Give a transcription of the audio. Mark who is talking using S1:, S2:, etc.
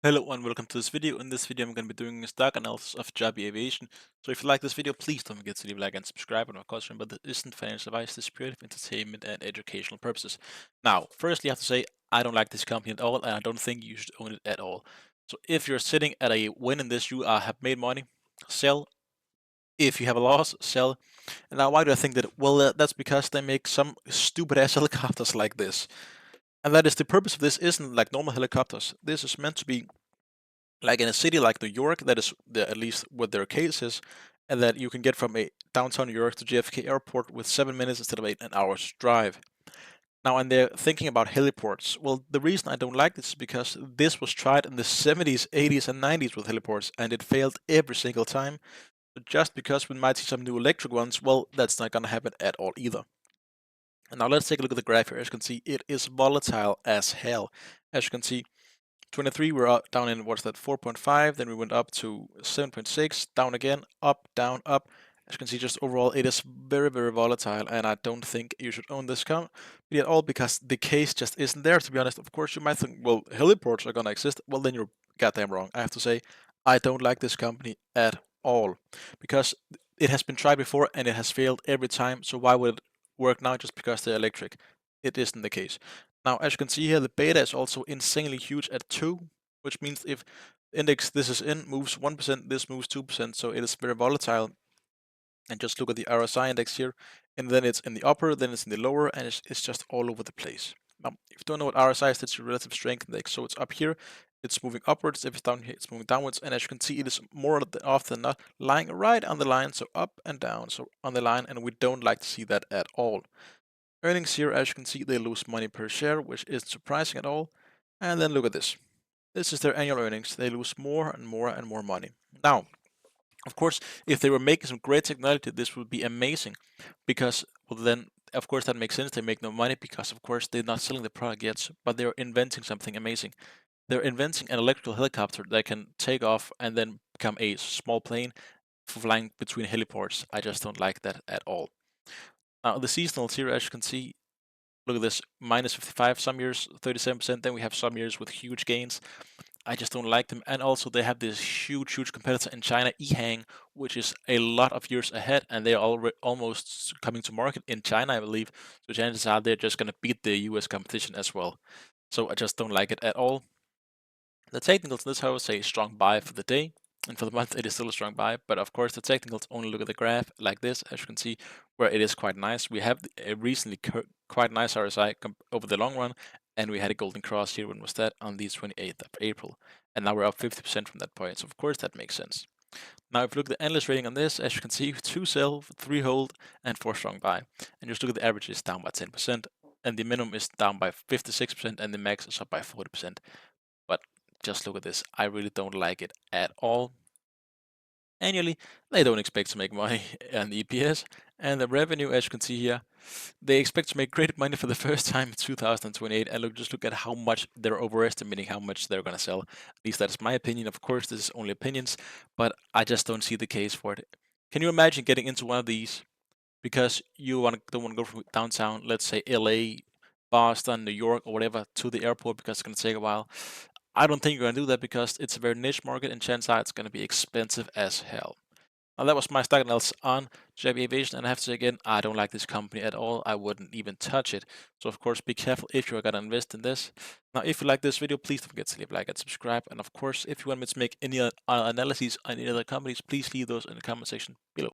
S1: Hello and welcome to this video. In this video I'm going to be doing a stock analysis of Joby Aviation. So if you like this video, please don't forget to leave a like and subscribe. And of course remember this isn't financial advice, this is purely for entertainment and educational purposes. Now, firstly I have to say I don't like this company at all and I don't think you should own it at all. So if you're sitting at a win in this, you have made money, sell. If you have a loss, sell. And now why do I think that? Well, that's because they make some stupid ass helicopters like this. And that is the purpose of this isn't like normal helicopters. This is meant to be like in a city like New York, that is at least what their case is, and that you can get from a downtown New York to JFK Airport with 7 minutes instead of an hour's drive. Now, and they're thinking about heliports. Well, the reason I don't like this is because this was tried in the 70s, 80s, and 90s with heliports, and it failed every single time. But just because we might see some new electric ones, well, that's not going to happen at all either. And now let's take a look at the graph here. As you can see, it is volatile as hell. As you can see, 23 we're down in what's that 4.5, then we went up to 7.6, down again, up, down, up. As you can see, just overall it is very volatile, and I don't think you should own this company at all because the case just isn't there, to be honest. Of course you might think, well, heliports are gonna exist. Well, then you're goddamn wrong. I have to say I don't like this company at all because it has been tried before and it has failed every time. So why would it work now just because they're electric? It isn't the case. Now, as you can see here, the beta is also insanely huge at 2, which means if index this is in moves 1%, this moves 2%, so it is very volatile. And just look at the RSI index here, and then it's in the upper, then it's in the lower, and it's just all over the place. Now, if you don't know what RSI is, that's your relative strength index. So it's up here, it's moving upwards. If it's down here, it's moving downwards. And as you can see, it is more often than not lying right on the line, so up and down, so on the line, and we don't like to see that at all. Earnings here, as you can see, they lose money per share, which isn't surprising at all. And then look at this. This is their annual earnings. They lose more and more and more money. Now, of course, if they were making some great technology, this would be amazing because, well, then, of course, that makes sense. They make no money because, of course, they're not selling the product yet, but they're inventing something amazing. They're inventing an electrical helicopter that can take off and then become a small plane for flying between heliports. I just don't like that at all. Now, the seasonals here, as you can see, look at this, minus 55 some years, 37%. Then we have some years with huge gains. I just don't like them. And also they have this huge competitor in China, Ehang, which is a lot of years ahead, and they're already almost coming to market in China, I believe. So chances are they're just going to beat the US competition as well. So I just don't like it at all. The technicals in this, however, say strong buy for the day. And for the month, it is still a strong buy. But of course, the technicals only look at the graph like this, as you can see, where it is quite nice. We have a recently quite nice RSI over the long run, and we had a golden cross here. When was that? On the 28th of April. And now we're up 50% from that point. So of course, that makes sense. Now, if you look at the analyst rating on this, as you can see, 2 sell, 3 hold, and 4 strong buy. And just look at the average is down by 10%, and the minimum is down by 56%, and the max is up by 40%. But just look at this. I really don't like it at all. Annually, they don't expect to make money on the EPS, and the revenue, as you can see here, they expect to make great money for the first time in 2028. And just look at how much they're overestimating how much they're going to sell. At least that is my opinion. Of course, this is only opinions, but I just don't see the case for it. Can you imagine getting into one of these because you don't want to go from downtown, let's say LA, Boston, New York, or whatever, to the airport because it's going to take a while? I don't think you're going to do that because it's a very niche market, and chances are it's going to be expensive as hell. Now, that was my stock analysis on Joby Aviation, and I have to say again, I don't like this company at all. I wouldn't even touch it. So, of course, be careful if you're going to invest in this. Now, if you like this video, please don't forget to leave a like and subscribe. And, of course, if you want me to make any analyses on any other companies, please leave those in the comment section below.